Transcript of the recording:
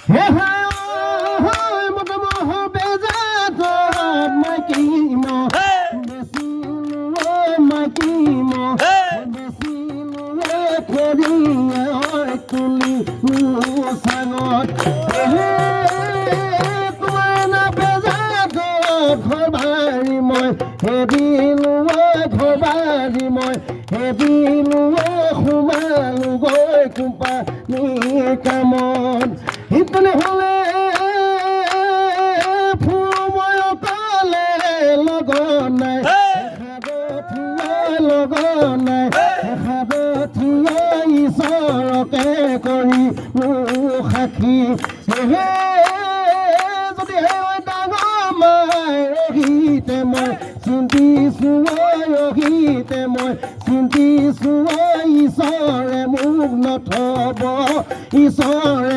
হে হায় মতমহ বেজাত মাইকী মহ বেচিলো মাইকী মহ বেচিলো খেৰিয়ে তুলি চাঙত তোমাৰ না বেজাত ঘৰ বাৰী মই হেৰিলো ঘৰ বাৰী মই হেৰিলো সোমালো গৈ কোম্পানী কামত ইপিনে হ'লে ফুৰময় পালে লগত নাই লগত নাই ঈশ্বৰকে কৰি সাক্ষী যদি ডাঙৰ মাই ৰহিতে মই চিন্তিছো ৰহিতে মই চিন্তিছো ঈশ্বৰে মোক নথব ঈশ্বৰে